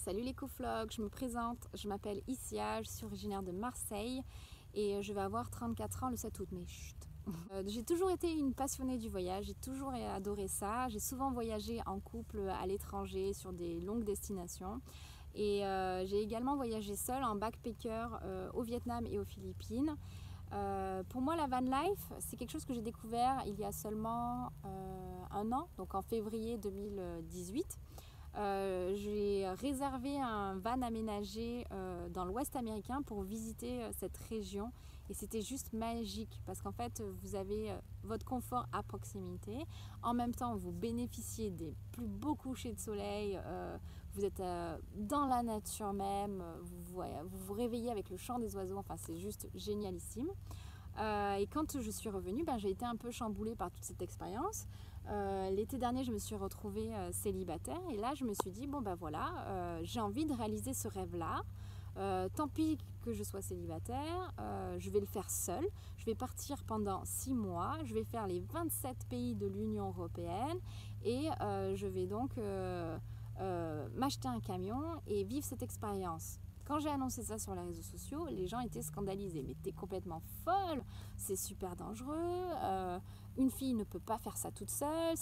Salut les coflogs, je me présente, je m'appelle Issia, je suis originaire de Marseille et je vais avoir 34 ans le 7 août, mais chut. J'ai toujours été une passionnée du voyage, j'ai toujours adoré ça, j'ai souvent voyagé en couple à l'étranger sur des longues destinations et j'ai également voyagé seule en backpacker au Vietnam et aux Philippines. Pour moi, la van life, c'est quelque chose que j'ai découvert il y a seulement un an, donc en février 2018. J'ai réservé un van aménagé dans l'Ouest américain pour visiter cette région et c'était juste magique parce qu'en fait vous avez votre confort à proximité, en même temps vous bénéficiez des plus beaux couchers de soleil, vous êtes dans la nature même, vous réveillez avec le chant des oiseaux, enfin c'est juste génialissime. Et quand je suis revenue, j'ai été un peu chamboulée par toute cette expérience. L'été dernier, je me suis retrouvée célibataire et là, je me suis dit, bon ben voilà, j'ai envie de réaliser ce rêve-là. Tant pis que je sois célibataire, je vais le faire seule. Je vais partir pendant 6 mois, je vais faire les 27 pays de l'Union européenne et je vais donc m'acheter un camion et vivre cette expérience. Quand j'ai annoncé ça sur les réseaux sociaux, les gens étaient scandalisés. Mais t'es complètement folle, c'est super dangereux, une fille ne peut pas faire ça toute seule,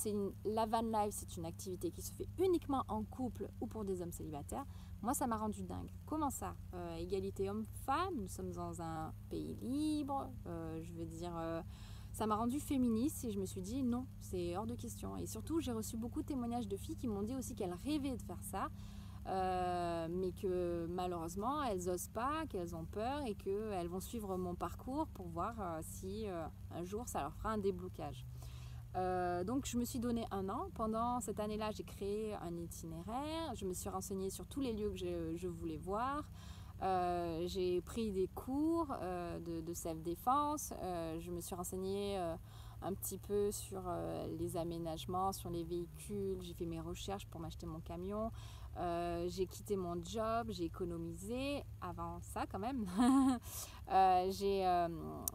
la van life c'est une activité qui se fait uniquement en couple ou pour des hommes célibataires. Moi ça m'a rendu dingue. Comment ça égalité homme-femme, nous sommes dans un pays libre, ça m'a rendue féministe et je me suis dit non, c'est hors de question. Et surtout j'ai reçu beaucoup de témoignages de filles qui m'ont dit aussi qu'elles rêvaient de faire ça. Mais que malheureusement elles n'osent pas, qu'elles ont peur et qu'elles vont suivre mon parcours pour voir si un jour ça leur fera un déblocage. Donc je me suis donné un an. Pendant cette année-là, j'ai créé un itinéraire, je me suis renseignée sur tous les lieux que je voulais voir. J'ai pris des cours de self-défense, je me suis renseignée un petit peu sur les aménagements, sur les véhicules, j'ai fait mes recherches pour m'acheter mon camion. J'ai quitté mon job, j'ai économisé avant ça quand même. J'ai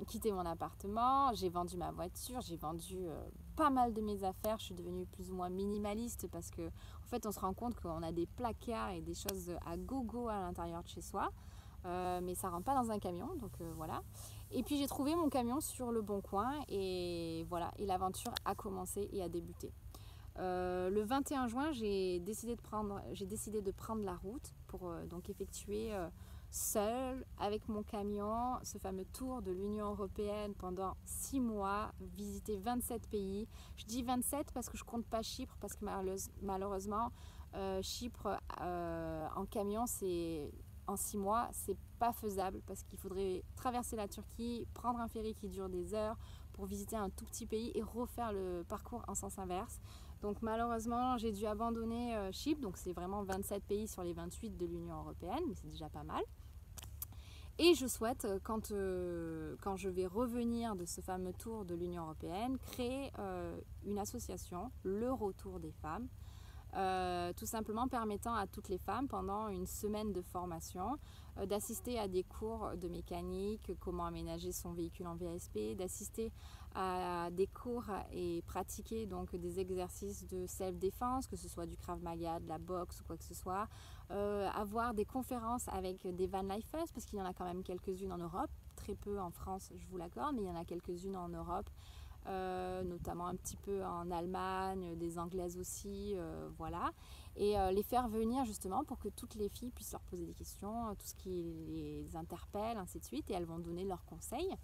quitté mon appartement, j'ai vendu ma voiture, j'ai vendu pas mal de mes affaires. Je suis devenue plus ou moins minimaliste parce que en fait on se rend compte qu'on a des placards et des choses à gogo à l'intérieur de chez soi. Mais ça rentre pas dans un camion, donc voilà. Et puis j'ai trouvé mon camion sur le bon coin et voilà, et l'aventure a commencé et a débuté. Le 21 juin, j'ai décidé de prendre la route pour donc effectuer seule avec mon camion ce fameux tour de l'Union européenne pendant 6 mois, visiter 27 pays. Je dis 27 parce que je compte pas Chypre parce que malheureusement Chypre en camion en 6 mois c'est pas faisable parce qu'il faudrait traverser la Turquie, prendre un ferry qui dure des heures pour visiter un tout petit pays et refaire le parcours en sens inverse. Donc malheureusement, j'ai dû abandonner Chypre, donc c'est vraiment 27 pays sur les 28 de l'Union européenne, mais c'est déjà pas mal. Et je souhaite, quand je vais revenir de ce fameux tour de l'Union européenne, créer une association, le Retour des femmes, tout simplement permettant à toutes les femmes pendant une semaine de formation d'assister à des cours de mécanique, comment aménager son véhicule en VSP, d'assister à des cours et pratiquer donc des exercices de self-défense, que ce soit du Krav Maga, de la boxe ou quoi que ce soit, avoir des conférences avec des van lifers parce qu'il y en a quand même quelques-unes en Europe, très peu en France je vous l'accorde, mais il y en a quelques-unes en Europe. Notamment un petit peu en Allemagne, des Anglaises aussi, voilà. Et les faire venir justement pour que toutes les filles puissent leur poser des questions, tout ce qui les interpelle, ainsi de suite, et elles vont donner leurs conseils.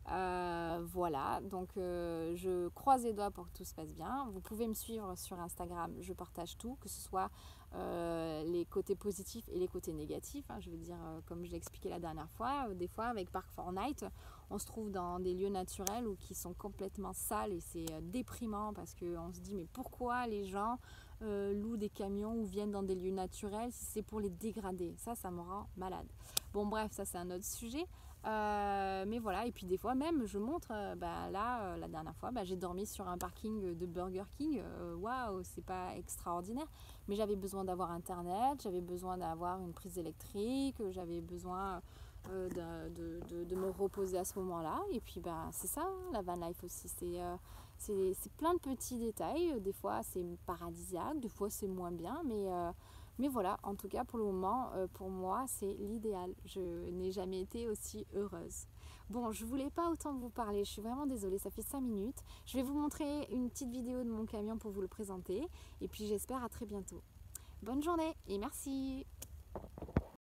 Voilà, donc je croise les doigts pour que tout se passe bien. Vous pouvez me suivre sur Instagram, je partage tout, que ce soit les côtés positifs et les côtés négatifs. Je veux dire, comme je l'ai expliqué la dernière fois, des fois avec Park4Night, on se trouve dans des lieux naturels ou qui sont complètement sales et c'est déprimant parce qu'on se dit mais pourquoi les gens louent des camions ou viennent dans des lieux naturels si c'est pour les dégrader. Ça me rend malade. Bon bref, ça c'est un autre sujet. Mais voilà, et puis des fois même je montre, la dernière fois j'ai dormi sur un parking de Burger King. Waouh, c'est pas extraordinaire, mais j'avais besoin d'avoir internet, j'avais besoin d'avoir une prise électrique, j'avais besoin de me reposer à ce moment-là. Et puis c'est ça, la van life aussi, c'est plein de petits détails. Des fois c'est paradisiaque, des fois c'est moins bien, mais Mais voilà, en tout cas pour le moment, pour moi, c'est l'idéal. Je n'ai jamais été aussi heureuse. Bon, je voulais pas autant vous parler, je suis vraiment désolée, ça fait 5 minutes. Je vais vous montrer une petite vidéo de mon camion pour vous le présenter. Et puis j'espère à très bientôt. Bonne journée et merci!